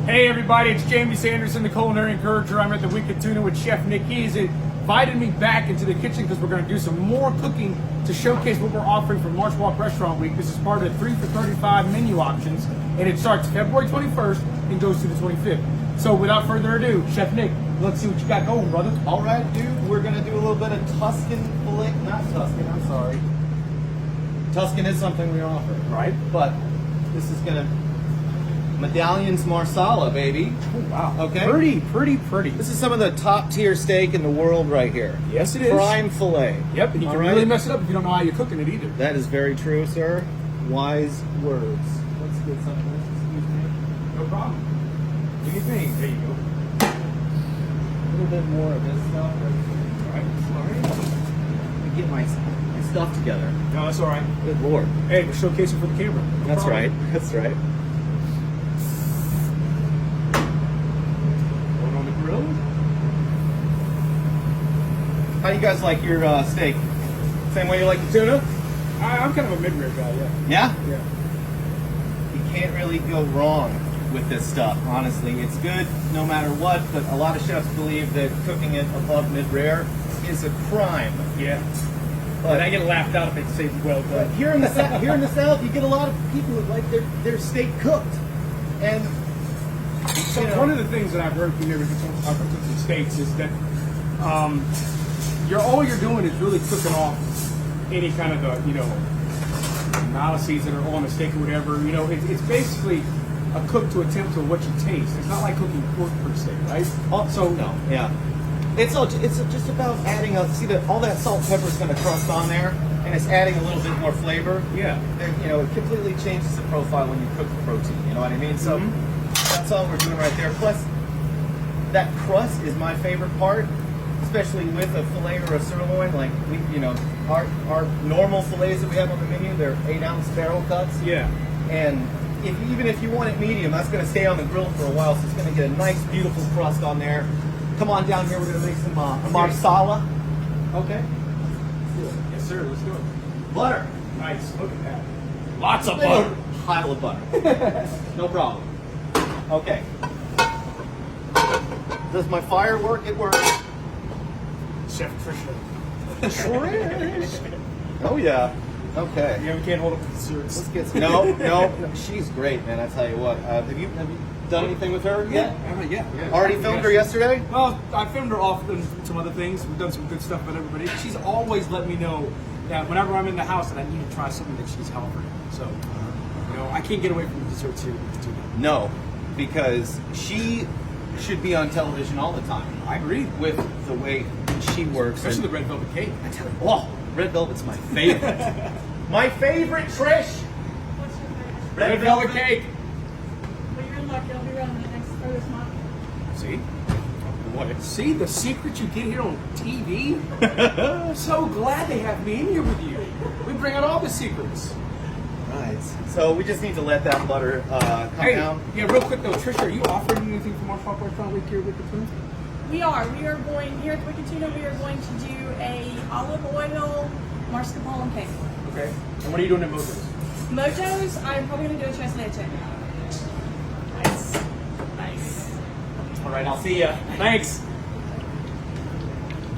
Hey everybody, it's Jamie Sanderson, the culinary encourager. I'm at the Wicked Tuna with Chef Nick. He's invited me back into the kitchen because we're going to do some more cooking to showcase what we're offering for MarshWalk Restaurant Week. This is part of the 3 for $35 menu options, and it starts February 21st and goes to the 25th. So without further ado, Chef Nick, let's see what you got going, brother. All right, dude, we're going to do a little bit of Tuscan filet. Not Tuscan, I'm sorry. Tuscan is something we offer, Right. but this is going to medallions marsala, baby. Oh, wow. Okay. Pretty. This is some of the top tier steak in the world right here. Yes, it is. Prime filet. Yep, and you can really mess it up if you don't know how you're cooking it either. That is very true, sir. Wise words. Let's get some of this. Excuse me. No problem. Do your thing. There you go. A little bit more of this stuff. All right. Let me get my stuff together. No, that's all right. Good Lord. Hey, we're showcasing for the camera. No That's problem. right. That's right. Going on the grill. How do you guys like your steak? Same way you like the tuna? I'm kind of a mid-rear guy, yeah. Yeah? Yeah. You can't really go wrong with this stuff, honestly. It's good no matter what, but a lot of chefs believe that cooking it above mid-rare is a crime. Yeah. But I get laughed out if they say well But done. here in the South, you get a lot of people who like their steak cooked, and So you know, one of the things that I've heard from every time I cook some steaks is that all you're doing is really cooking off any kind of malices that are on the steak or whatever. You know, it's basically a cook to attempt to what you taste. It's not like cooking pork per se, right? so no, yeah. It's just about adding all that salt and pepper is going to crust on there, and it's adding a little bit more flavor. Yeah. And, it completely changes the profile when you cook the protein. You know what I mean? So that's all we're doing right there. Plus, that crust is my favorite part, especially with a fillet or a sirloin. Like our normal fillets that we have on the menu, they're 8-ounce barrel cuts. Yeah. And even if you want it medium, that's going to stay on the grill for a while, so it's going to get a nice, beautiful crust on there. Come on down here. We're going to make some marsala. Okay. Let's do it. Yes, sir. Let's do it. Butter. Nice. Look at that. Lots of butter. Pile of butter. No problem. Okay. Does my fire work? It works. Chef Trisha. Sure is. Oh yeah. Okay. Yeah, we can't hold up with the desserts. Let's get some. No. She's great, man. I tell you what. Have you done anything with her yet? Yeah. Already filmed her yesterday? Well, I filmed her off and some other things. We've done some good stuff with everybody. She's always let me know that whenever I'm in the house that I need to try something that she's helping. So, I can't get away from the desserts here with the tuna. No, because she should be on television all the time. I agree. With the way she works. Especially the red velvet cake. I tell you, red velvet's my favorite. My favorite, Trish. What's your favorite? Red velvet cake. Well, you're lucky. I'll be around the next this month. See? What? See the secret you get here on TV? I'm so glad they have me in here with you. We bring out all the secrets. Right. So we just need to let that butter come down. Yeah, real quick though, Trisha, are you offering anything for MarshWalk Restaurant Week here with the food? We are going here at the Wicked Tuna. We are going to do a olive oil mascarpone cake. Okay. And what are you doing in Mojos? Mojos, I'm probably going to do a tres leche. Nice. All right, I'll see ya. Thanks.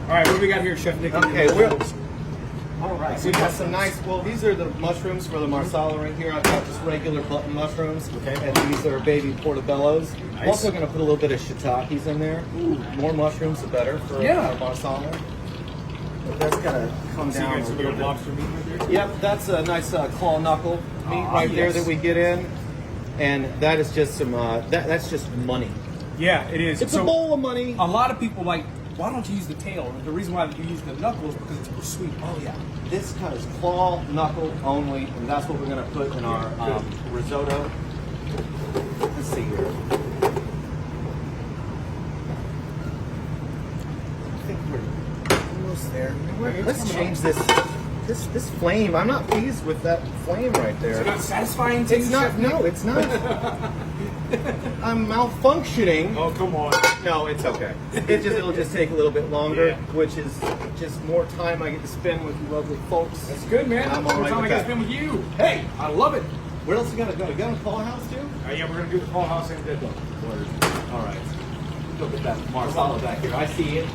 All right, what do we got here, Chef Nick? Okay, all right. So we got some nice. Well, these are the mushrooms for the marsala right here. I've got just regular button mushrooms. Okay. And these are baby portobellos. Nice. I'm also going to put a little bit of shiitakes in there. Ooh. More mushrooms, the better for our marsala. But that's going to come So you down got a some little good bit. lobster meat right there? Yep, that's a nice claw knuckle meat right there that we get in, and that is just some. That's just money. Yeah, it is. It's a bowl of money. A lot of people like, why don't you use the tail? And the reason why you use the knuckle is because it's more sweet. Oh yeah, this cut is claw knuckle only, and that's what we're going to put in our risotto. Let's see here. I think we're almost there. Let's change this flame. I'm not pleased with that flame right there. Is it not satisfying to you, It's not. Chef Nick? No, it's not. I'm malfunctioning. Oh, come on. No, it's okay. It'll just take a little bit longer, Yeah. which is just more time I get to spend with you lovely folks. That's good, man. I'm More all right time I with got to that. spend with you. Hey, I love it. Where else you gotta go? You got a call house too? Yeah, we're gonna do the call house and dead dog. All right. Look at that marsala back here. I see it.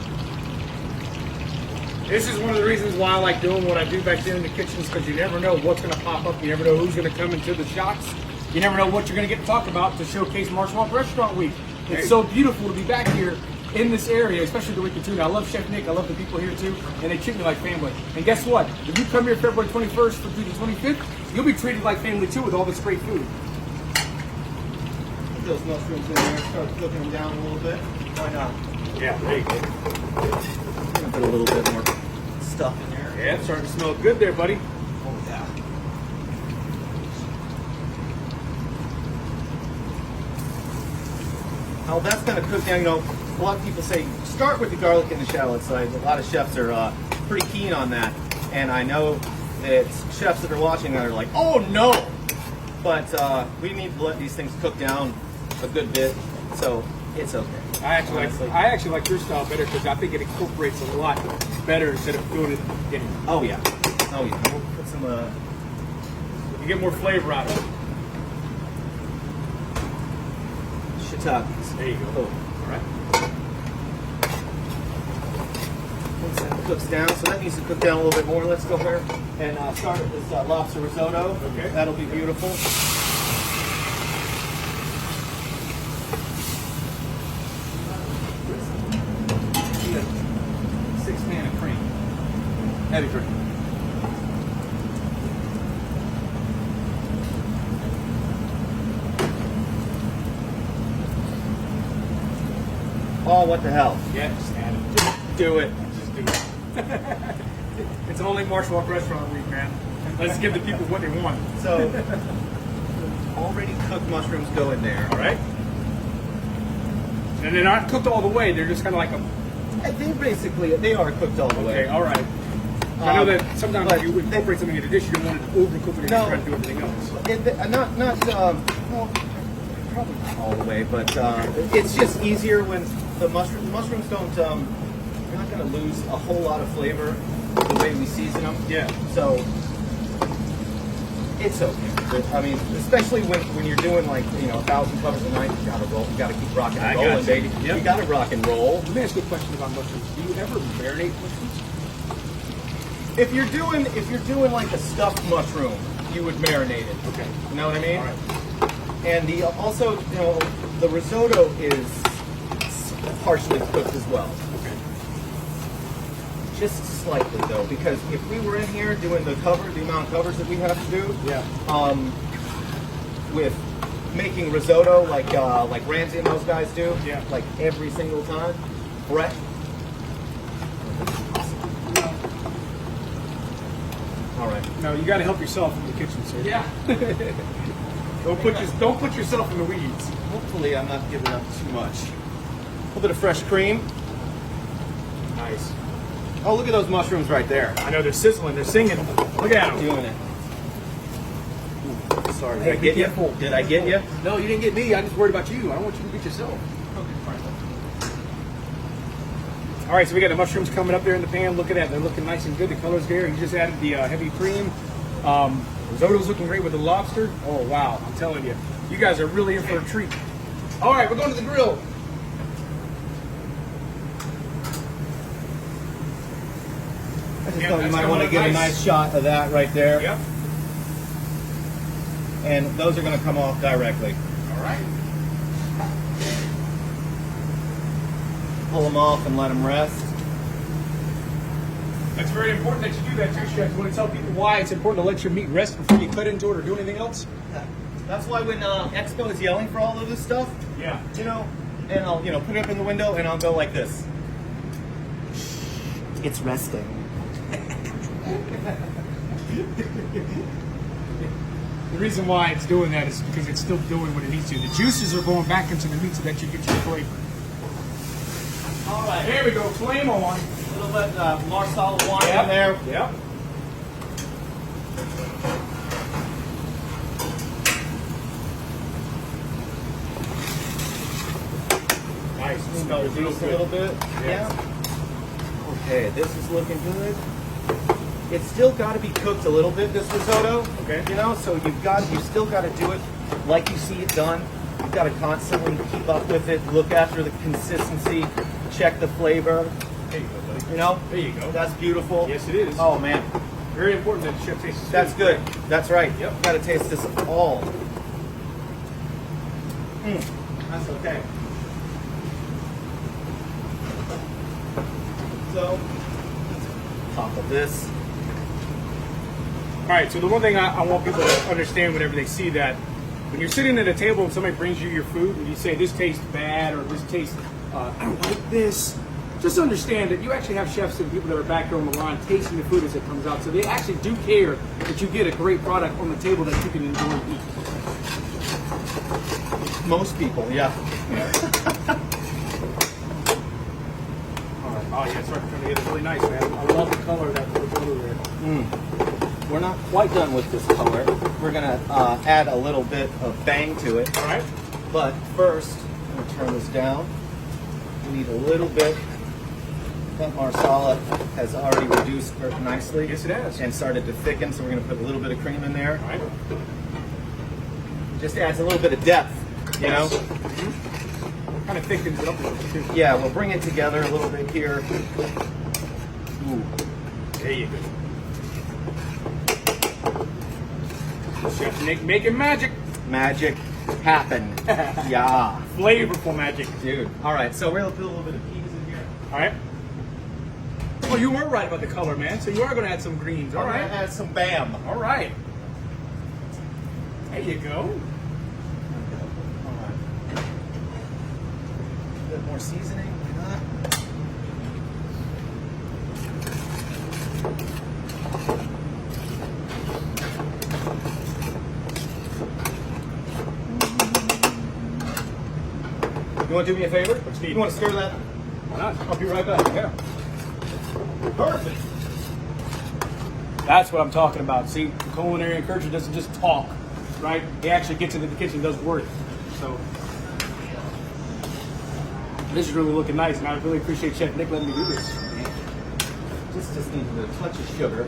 This is one of the reasons why I like doing what I do back there in the kitchens, because you never know what's going to pop up. You never know who's going to come into the shots. You never know what you're going to get to talk about to showcase MarshWalk Restaurant Week. It's so beautiful to be back here in this area, especially the Wicked Tuna. I love Chef Nick. I love the people here too, and they treat me like family. And guess what? If you come here February 21st through the 25th, you'll be treated like family too with all this great food. Put those mushrooms in there. Start cooking them down a little bit. Why not? Yeah, there you go. Put a little bit more stuff in there. Yeah, it's starting to smell good there, buddy. Oh yeah. Now that's gonna cook down. You know, a lot of people say start with the garlic and the shallots. So a lot of chefs are pretty keen on that, and I know that chefs that are watching that are like, oh no, but we need to let these things cook down a good bit, so it's okay. I actually like your style better because I think it incorporates a lot better instead of doing it at the beginning. Oh yeah. Oh yeah. We'll put some. You get more flavor out of it. Shiitakes. There you go. Oh. All right. Once that cooks down, so that needs to cook down a little bit more. Let's go here and start with this lobster risotto. Okay. That'll be beautiful. Need a 6-pan of cream. Heavy cream. Oh, what the hell? Yeah, just add it. Just do it. Just do it. It's only MarshWalk Restaurant Week, man. Let's give the people what they want. So, already cooked mushrooms go in there. All right. And they're not cooked all the way. They're just kind of like a. I think basically they are cooked all the way. Okay, all right. I know that sometimes if you incorporate something in a dish, you don't want it to overcook it or No. try to do everything else. Well, probably not all the way, but it's just easier when the mushrooms don't. You're not going to lose a whole lot of flavor the way we season them. Yeah. So it's okay. I mean, especially when you're doing like 1,000 covers a night, you gotta roll. You gotta keep rocking and rolling, baby. Yep. You gotta rock and roll. Let me ask you a question about mushrooms. Do you ever marinate mushrooms? If you're doing like a stuffed mushroom, you would marinate it. Okay. You know what I mean? All right. And also, the risotto is partially cooked as well. Okay. Just slightly though, because if we were in here doing the amount of covers that we have to do, Yeah. with making risotto like Ramsay and those guys do, Yeah. like every single time, Brett. All right. No, you got to help yourself in the kitchen, sir. Yeah. Don't put yourself in the weeds. Hopefully, I'm not giving up too much. A little bit of fresh cream. Nice. Oh, look at those mushrooms right there. I know they're sizzling. They're singing. Look at them. Doing it. Ooh, sorry, Hey, did I be get you? careful. Did I get you? No, you didn't get me. I'm just worried about you. I don't want you to get yourself. All right, so we got the mushrooms coming up there in the pan. Look at that. They're looking nice and good. The color's there. You just added the heavy cream. Risotto's looking great with the lobster. Oh, wow. I'm telling you. You guys are really in for a treat. All right, we're going to the grill. I just Yeah, thought you that's might gonna want to look get a nice. nice shot of that right there. Yep. And those are going to come off directly. All right. Pull them off and let them rest. That's very important that you do that too, Chef. You want to tell people why it's important to let your meat rest before you cut into it or do anything else? That's why when Expo is yelling for all of this stuff, Yeah. and I'll put it up in the window and I'll go like this. It's resting. The reason why it's doing that is because it's still doing what it needs to. The juices are going back into the meat so that you get your flavor. All right. There we go. Flame on. A little bit marsala wine in there. Yep. Nice. It smells real Reduce a good. little bit. Yeah. Yeah. Okay, this is looking good. it's still got to be cooked a little bit, this risotto. Okay. You know, so you still got to do it like you see it done. You've got to constantly keep up with it, look after the consistency, check the flavor. There you go, buddy. You know, There you go. that's beautiful. Yes, it is. Oh man, Very important that the chef tastes the that's food. good. That's right. Yep. Got to taste this all. That's okay. So, top of this. All right, so the one thing I want people to understand whenever they see that, when you're sitting at a table and somebody brings you your food and you say, this tastes bad or this tastes, I don't like this, just understand that you actually have chefs and people that are back there on the line tasting the food as it comes out. So they actually do care that you get a great product on the table that you can enjoy and eat. Most people, yeah. All right. Oh, yeah, it's starting to get really nice, man. I love the color of that risotto there. We're not quite done with this color. We're gonna add a little bit of bang to it. All right. But first, I'm gonna turn this down. We need a little bit. That marsala has already reduced very nicely. Yes, it has. And started to thicken, so we're gonna put a little bit of cream in there. All right. Just adds a little bit of depth, you know? Kind of thickens it up a little bit, too. Yeah, we'll bring it together a little bit here. Ooh. There you go. Chef Nick making magic. Magic happen. Yeah. Flavorful magic. Dude. All right, so we're gonna put a little bit of peas in here. All right. Well, you were right about the color, man. So you are going to add some greens. All We're right. gonna add some bam. All right. There you go. All right. A bit more seasoning. Why not? You want to do me a favor? What you need? You want to stir that? Why not? I'll be right back. Yeah. Perfect. That's what I'm talking about. See, the culinary encourager doesn't just talk, right? He actually gets into the kitchen and does work. So this is really looking nice, and I really appreciate Chef Nick letting me do this. Just need a touch of sugar.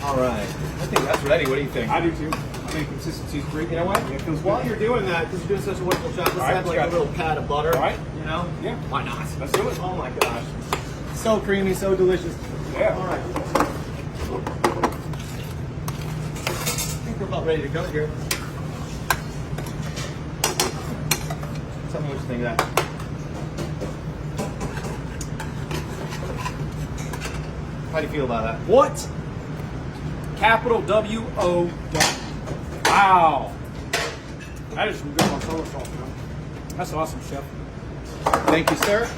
All right. I think that's ready. What do you think? I do too. I think consistency is great. You know what? Yeah, it feels While good. you're doing that, because you're doing such a wonderful job, let's All right, add like got a little pat of butter. All right. You know? Yeah. Why not? Let's do it. Oh my gosh. So creamy, so delicious. Yeah. All right. I think we're about ready to go here. Tell me what you think of that. How do you feel about that? What? Capital W-O. Wow. That is some good marsala sauce, man. That's awesome, Chef. Thank you, sir.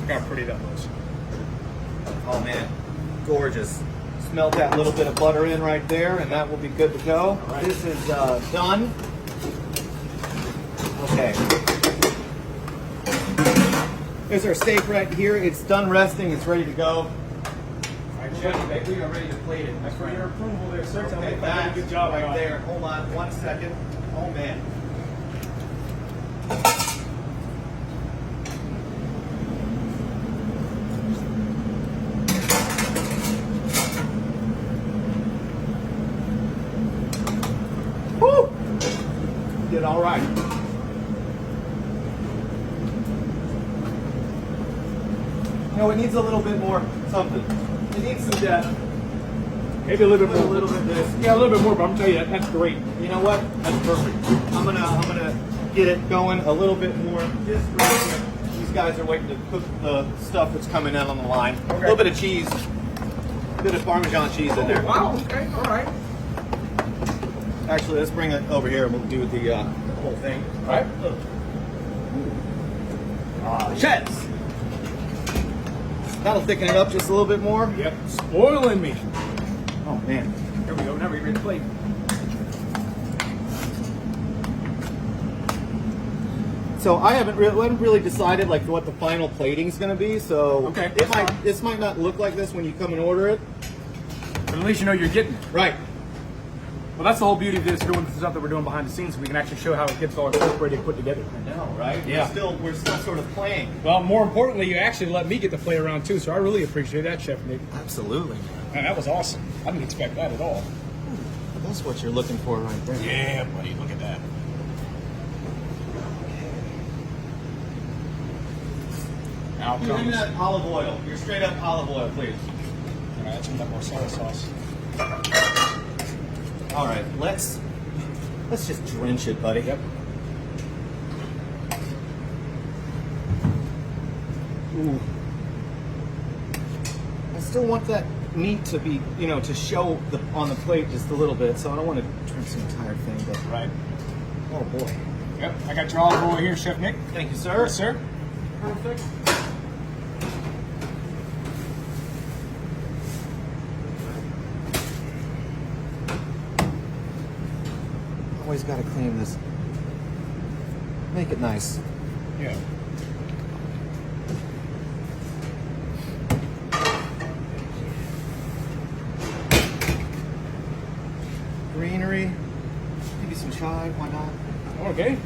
Look how pretty that was. Oh man, gorgeous. Melt that little bit of butter in right there, and that will be good to go. right. This is done. Okay. There's our steak right here. It's done resting. It's ready to go. All right, Chef. We are ready to plate it. That's for your approval there, sir. Tell me Okay, if I did a that's good job right or not. there. Hold on 1 second. Oh man. Woo! Did all right. You know, it needs a little bit more something. It needs some depth. Maybe a little bit A more. little bit of this. Yeah, a little bit more, but I'm telling you, that's great. You know what? That's perfect. I'm gonna get it going a little bit more. Just real quick. These guys are waiting to cook the stuff that's coming in on the line. A little bit of cheese, a bit of Parmesan cheese in there. Wow, okay, all right. Actually, let's bring it over here and we'll do the whole thing. All right. Chefs. That'll thicken it up just a little bit more. Yep, spoiling me. Oh man. There we go, now we're ready to plate. So I haven't really decided like what the final plating's gonna be. So Okay, it that's might fine. this might not look like this when you come and order it. But at least you know you're getting it. Right. Well, that's the whole beauty of this, doing the stuff that we're doing behind the scenes. We can actually show how it gets all incorporated and put together. I know, right? Yeah. We're still sort of playing. Well, more importantly, you actually let me get to play around too, so I really appreciate that, Chef Nick. Absolutely. Man, that was awesome. I didn't expect that at all. That's what you're looking for right there. Yeah, buddy, look at that. Now Give me comes. that olive oil. Your straight up olive oil, please. Can I add some of that Marsala sauce? All right, let's just drench it, buddy. Yep. Ooh. I still want that meat to be, to show on the plate just a little bit, so I don't want to drench the entire thing, but Right. oh boy. Yep. I got your olive oil here, Chef Nick. Thank you, sir. Yes, sir. Perfect. Always got to clean this. Make it nice. Yeah. Greenery. Maybe some chive, why not? Okay.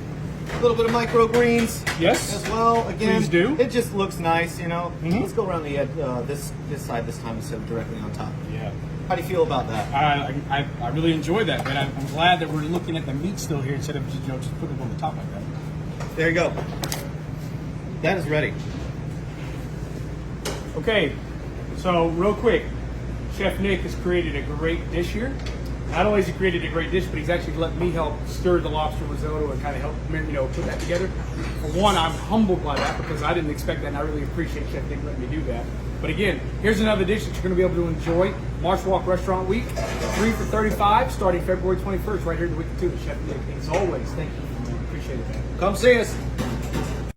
A little bit of microgreens Yes. as well. Again, Please do. It just looks nice, Mhm. Let's go around the edge, this side this time instead of directly on top. Yeah. How do you feel about that? I really enjoyed that, man. I'm glad that we're looking at the meat still here instead of just putting it on the top like that. There you go. That is ready. Okay, so real quick, Chef Nick has created a great dish here. Not only has he created a great dish, but he's actually let me help stir the lobster risotto and kind of help put that together. For one, I'm humbled by that because I didn't expect that, and I really appreciate Chef Nick letting me do that. But again, here's another dish that you're going to be able to enjoy. MarshWalk Restaurant Week, 3 for $35, starting February 21st, right here at the Wicked Tuna. Chef Nick, as always, thank you. Appreciate it, man. Come see us.